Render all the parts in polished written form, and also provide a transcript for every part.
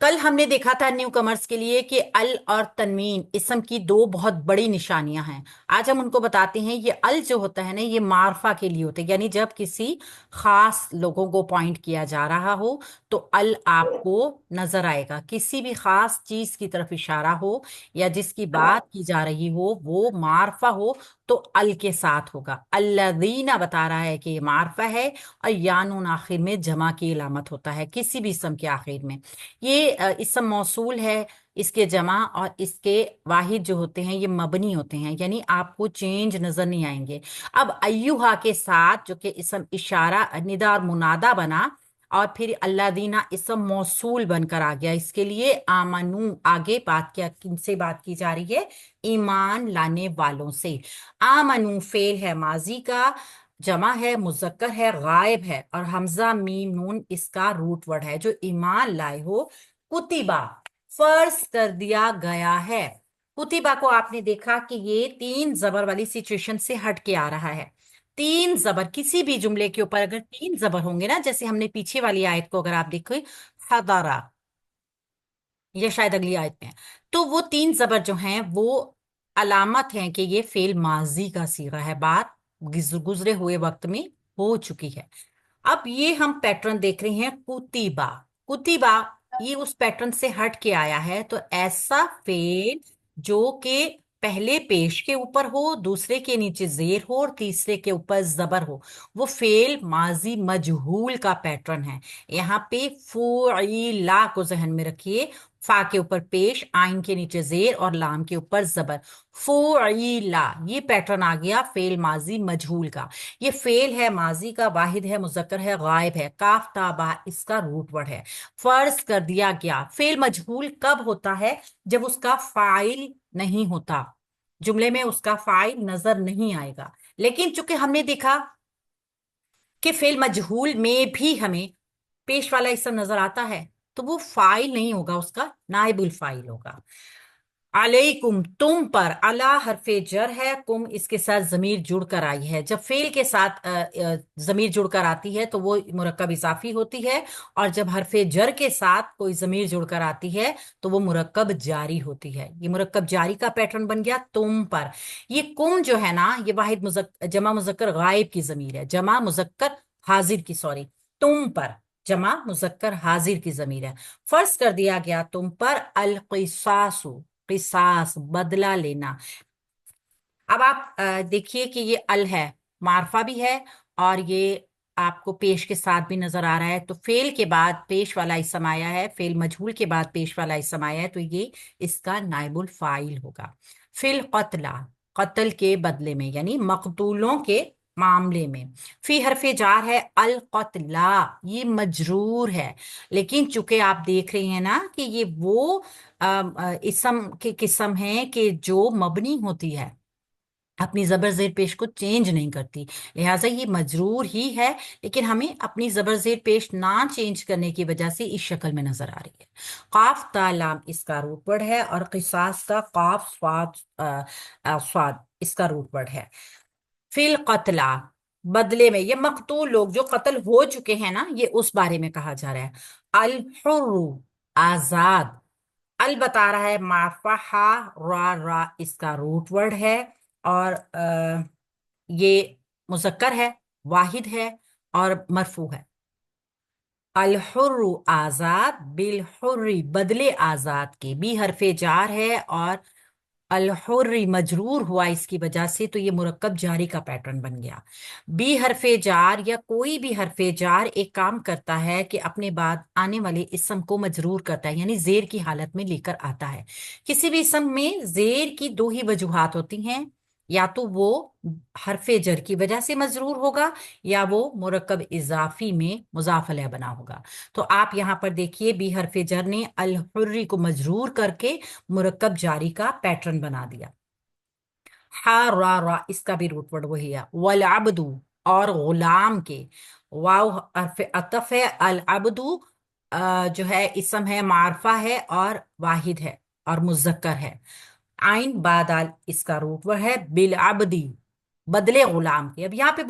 کل ہم نے دیکھا تھا نیو کمرس کے لیے کہ ال اور تنوین اسم کی دو بہت بڑی نشانیاں ہیں. آج ہم ان کو بتاتے ہیں. یہ ال جو ہوتا ہے نا یہ معرفہ کے لیے ہوتا ہے، یعنی جب کسی خاص لوگوں کو پوائنٹ کیا جا رہا ہو تو ال آپ کو نظر آئے گا. کسی بھی خاص چیز کی طرف اشارہ ہو یا جس کی بات کی جا رہی ہو وہ معرفہ ہو تو ال کے ساتھ ہوگا. الذین بتا رہا ہے کہ یہ معرفہ ہے، اور یانون آخر میں جمع کی علامت ہوتا ہے کسی بھی اسم کے آخر میں. یہ اسم موصول ہے. اس کے جمع اور اس کے واحد جو ہوتے ہیں یہ مبنی ہوتے ہیں، یعنی آپ کو چینج نظر نہیں آئیں گے. اب ایوہا کے ساتھ جو کہ اسم اشارہ ندا اور منادا بنا، اور پھر اللہ دینا اسم موصول بن کر آ گیا. اس کے لیے آمنو آگے بات کیا، کن سے بات کی جا رہی ہے؟ ایمان لانے والوں سے. آمنو فعل ہے ماضی کا، جمع ہے مذکر ہے غائب ہے، اور حمزہ میم نون اس کا روٹ ورڈ ہے. جو ایمان لائے ہو کتبہ فرض کر دیا گیا ہے. کتبہ کو آپ نے دیکھا کہ یہ تین زبر والی سچویشن سے ہٹ کے آ رہا ہے. تین زبر کسی بھی جملے کے اوپر اگر تین زبر ہوں گے نا، جیسے ہم نے پیچھے والی آیت کو اگر آپ دیکھیں حضارہ، یا شاید اگلی آیت میں، تو وہ تین زبر جو ہیں وہ علامت ہیں کہ یہ فعل ماضی کا صیغہ ہے، بات گزرے ہوئے وقت میں ہو چکی ہے. اب یہ ہم پیٹرن دیکھ رہے ہیں کتیبہ. کتیبہ یہ اس پیٹرن سے ہٹ کے آیا ہے، تو ایسا فعل جو کہ پہلے پیش کے اوپر ہو، دوسرے کے نیچے زیر ہو اور تیسرے کے اوپر زبر ہو، وہ فعل ماضی مجہول کا پیٹرن ہے. یہاں پہ فعیلا کو ذہن میں رکھیے. فا کے اوپر پیش، آئن کے نیچے زیر اور لام کے اوپر زبر. فعیلا یہ پیٹرن آ گیا فعل ماضی مجہول کا. یہ فعل ہے ماضی کا، واحد ہے مذکر ہے غائب ہے. کاف تا با اس کا روٹ ورڈ ہے. فرض کر دیا گیا. فعل مجہول کب ہوتا ہے؟ جب اس کا فاعل نہیں ہوتا، جملے میں اس کا فاعل نظر نہیں آئے گا. لیکن چونکہ ہم نے دیکھا کہ فعل مجہول میں بھی ہمیں پیش والا اسم نظر آتا ہے، تو وہ فاعل نہیں ہوگا، اس کا نائب الفاعل ہوگا. علیکم تم پر، علا حرف جر ہے، کم اس کے ساتھ ضمیر جڑ کر آئی ہے. جب فعل کے ساتھ ضمیر جڑ کر آتی ہے تو وہ مرکب اضافی ہوتی ہے، اور جب حرف جر کے ساتھ کوئی ضمیر جڑ کر آتی ہے تو وہ مرکب جاری ہوتی ہے. یہ مرکب جاری کا پیٹرن بن گیا تم پر. یہ کم جو ہے نا یہ واحد جمع مذکر غائب کی ضمیر ہے، جمع مذکر حاضر کی، سوری، تم پر جمع مذکر حاضر کی ضمیر ہے. فرض کر دیا گیا تم پر القصاص، قصاص بدلہ لینا. اب آپ دیکھیے کہ یہ ال ہے، معرفہ بھی ہے، اور یہ آپ کو پیش کے ساتھ بھی نظر آ رہا ہے. تو فعل کے بعد پیش والا اسم آیا ہے، فعل مجہول کے بعد پیش والا اسم آیا ہے، تو یہ اس کا نائب الفاعل ہوگا. فی القتلہ قتل کے بدلے میں، یعنی مقتولوں کے معاملے میں. فی حرف جار ہے، القتلہ یہ مجرور ہے. لیکن چونکہ آپ دیکھ رہے ہیں نا کہ یہ وہ اسم کی قسم ہے کہ جو مبنی ہوتی ہے، اپنی زبر زیر پیش کو چینج نہیں کرتی، لہٰذا یہ مجرور ہی ہے. لیکن ہمیں اپنی زبر زیر پیش نہ چینج کرنے کی وجہ سے اس شکل میں نظر آ رہی ہے. قاف تا لام اس کا روٹ ورڈ ہے، اور قصاص کا قاف صاد اس کا روٹ ورڈ ہے. فی القتلہ بدلے میں، یہ مقتول لوگ جو قتل ہو چکے ہیں نا، یہ اس بارے میں کہا جا رہا ہے. الحر آزاد، ال بتا رہا ہے معرفہ، ہا را را اس کا روٹ ورڈ ہے، اور یہ مذکر ہے، واحد ہے اور مرفوع ہے. الحر آزاد، بالحر بدلے آزاد کے. بھی حرف جار ہے اور الحر مجرور ہوا اس کی وجہ سے، تو یہ مرکب جاری کا پیٹرن بن گیا. بھی حرف جار یا کوئی بھی حرف جار ایک کام کرتا ہے کہ اپنے بعد آنے والے اسم کو مجرور کرتا ہے، یعنی زیر کی حالت میں لے کر آتا ہے. کسی بھی اسم میں زیر کی دو ہی وجوہات ہوتی ہیں، یا تو وہ حرف جر کی وجہ سے مجرور ہوگا، یا وہ مرکب اضافی میں مضاف الیہ بنا ہوگا. تو آپ یہاں پر دیکھیے بھی حرف جر نے الحری کو مجرور کر کے مرکب جاری کا پیٹرن بنا دیا. ہا را را اس کا بھی روٹ ورڈ وہی ہے. والعبد اور غلام کے، واو حرف عطف ہے. العبد جو ہے اسم ہے، معرفہ ہے اور واحد ہے اور مذکر ہے. عین بادال اس کا روٹ ورڈ ہے. بالعبدی بدلے غلام کے. اب یہاں پہ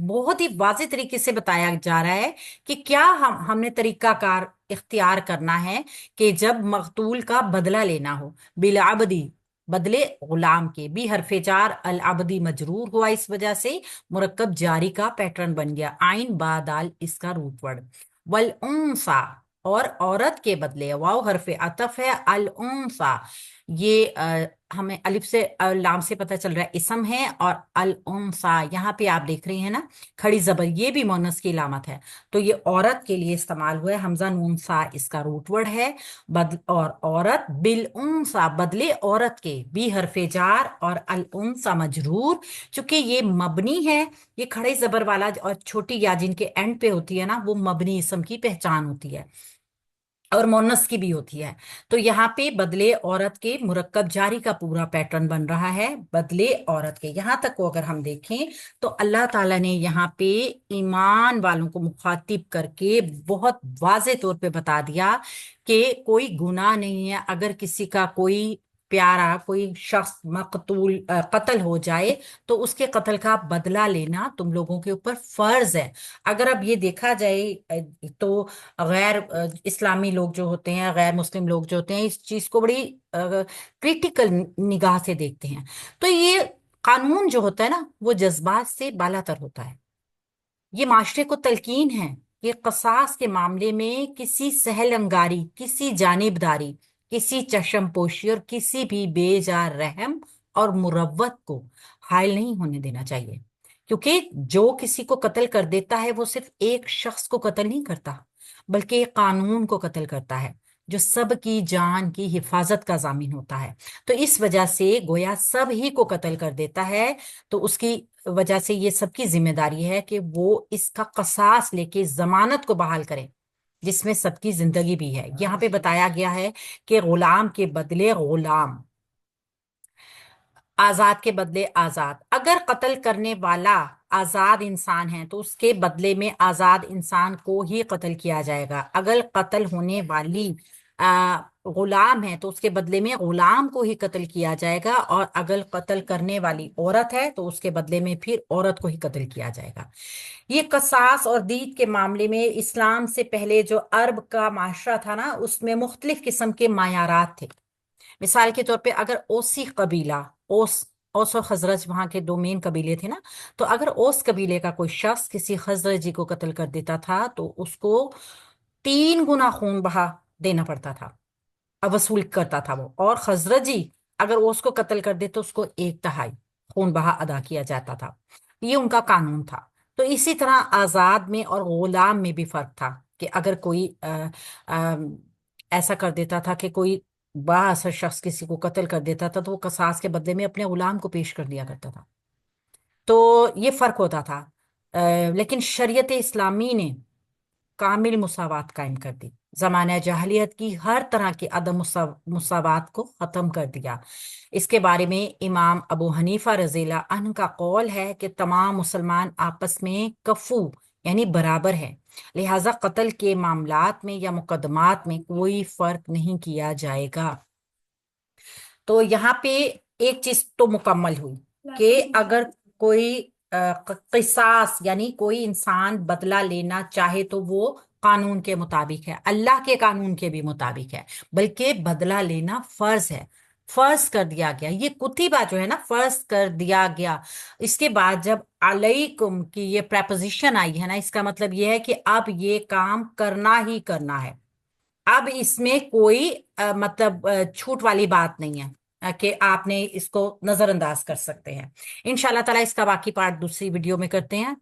بہت ہی واضح طریقے سے بتایا جا رہا ہے کہ کیا ہم نے طریقہ کار اختیار کرنا ہے کہ جب مقتول کا بدلہ لینا ہو، بالعبدی، بدلے غلام کے، بھی حرف جار العبدی مجرور ہوا، اس وجہ سے مرکب جاری کا پیٹرن بن گیا، آئین با دال اس کا روٹ ورڈ، والانسا، اور عورت کے بدلے، واو حرف عطف ہے، الانسا، یہ ہمیں الف سے لام سے پتہ چل رہا ہے اسم ہے، اور الانسا یہاں پہ آپ دیکھ رہے ہیں نا کھڑی زبر، یہ بھی مونس کی علامت ہے، تو یہ عورت کے لیے استعمال ہوا ہے، حمزہ نون سا اس کا روٹ ورڈ ہے، اور عورت، بالانسا بدلے عورت کے، بھی حرف جار اور الانسا مجرور، چونکہ یہ مبنی ہے، یہ کھڑے زبر والا اور چھوٹی یا جن کے اینڈ پہ ہوتی ہے نا وہ مبنی اسم کی پہچان ہوتی ہے، اور مونس کی بھی ہوتی ہے، تو یہاں پہ بدلے عورت کے مرکب جاری کا پورا پیٹرن بن رہا ہے، بدلے عورت کے، یہاں تک کو اگر ہم دیکھیں تو اللہ تعالیٰ نے یہاں پہ ایمان والوں کو مخاطب کر کے بہت واضح طور پہ بتا دیا کہ کوئی گناہ نہیں ہے اگر کسی کا کوئی پیارا کوئی شخص مقتول قتل ہو جائے تو اس کے قتل کا بدلہ لینا تم لوگوں کے اوپر فرض ہے۔ اگر اب یہ دیکھا جائے تو غیر اسلامی لوگ جو ہوتے ہیں، غیر مسلم لوگ جو ہوتے ہیں، اس چیز کو بڑی کریٹیکل نگاہ سے دیکھتے ہیں، تو یہ قانون جو ہوتا ہے نا وہ جذبات سے بالاتر ہوتا ہے، یہ معاشرے کو تلقین ہے کہ قصاص کے معاملے میں کسی سہل انگاری، کسی جانبداری، کسی چشم پوشی اور کسی بھی بے جا رحم اور مروت کو حائل نہیں ہونے دینا چاہیے، کیونکہ جو کسی کو قتل کر دیتا ہے وہ صرف ایک شخص کو قتل نہیں کرتا بلکہ ایک قانون کو قتل کرتا ہے جو سب کی جان کی حفاظت کا ضامن ہوتا ہے، تو اس وجہ سے گویا سب ہی کو قتل کر دیتا ہے، تو اس کی وجہ سے یہ سب کی ذمہ داری ہے کہ وہ اس کا قصاص لے کے ضمانت کو بحال کرے جس میں سب کی زندگی بھی ہے۔ یہاں پہ بتایا گیا ہے کہ غلام کے بدلے غلام، آزاد کے بدلے آزاد، اگر قتل کرنے والا آزاد انسان ہے تو اس کے بدلے میں آزاد انسان کو ہی قتل کیا جائے گا، اگر قتل ہونے والی غلام ہے تو اس کے بدلے میں غلام کو ہی قتل کیا جائے گا، اور اگر قتل کرنے والی عورت ہے تو اس کے بدلے میں پھر عورت کو ہی قتل کیا جائے گا۔ یہ قصاص اور دید کے معاملے میں اسلام سے پہلے جو عرب کا معاشرہ تھا نا اس میں مختلف قسم کے معیارات تھے، مثال کے طور پہ اگر اوسی قبیلہ، اوس اور خزرج وہاں کے دو مین قبیلے تھے نا، تو اگر اوس قبیلے کا کوئی شخص کسی خزرجی کو قتل کر دیتا تھا تو اس کو 3 گنا خون بہا دینا پڑتا تھا، اب وصول کرتا تھا وہ، اور خزرجی اگر اوس کو قتل کر دے تو اس کو 1/3 خون بہا ادا کیا جاتا تھا، یہ ان کا قانون تھا۔ تو اسی طرح آزاد میں اور غلام میں بھی فرق تھا کہ اگر کوئی ایسا کر دیتا تھا کہ کوئی بااثر شخص کسی کو قتل کر دیتا تھا تو وہ قصاص کے بدلے میں اپنے غلام کو پیش کر دیا کرتا تھا، تو یہ فرق ہوتا تھا، لیکن شریعت اسلامی نے کامل مساوات قائم کر دی، زمانہ جاہلیت کی ہر طرح کی عدم مساوات کو ختم کر دیا۔ اس کے بارے میں امام ابو حنیفہ رضی اللہ عنہ کا قول ہے کہ تمام مسلمان آپس میں کفو یعنی برابر ہے، لہذا قتل کے معاملات میں یا مقدمات میں کوئی فرق نہیں کیا جائے گا۔ تو یہاں پہ ایک چیز تو مکمل ہوئی کہ اگر کوئی قصاص یعنی کوئی انسان بدلہ لینا چاہے تو وہ قانون کے مطابق ہے، اللہ کے قانون کے بھی مطابق ہے، بلکہ بدلہ لینا فرض ہے، فرض کر دیا گیا، یہ کتبہ جو ہے نا فرض کر دیا گیا، اس کے بعد جب علیکم کی یہ پریپوزیشن آئی ہے نا اس کا مطلب یہ ہے کہ اب یہ کام کرنا ہی کرنا ہے، اب اس میں کوئی مطلب چھوٹ والی بات نہیں ہے کہ آپ نے اس کو نظر انداز کر سکتے ہیں۔ انشاءاللہ تعالیٰ اس کا باقی پارٹ دوسری ویڈیو میں کرتے ہیں۔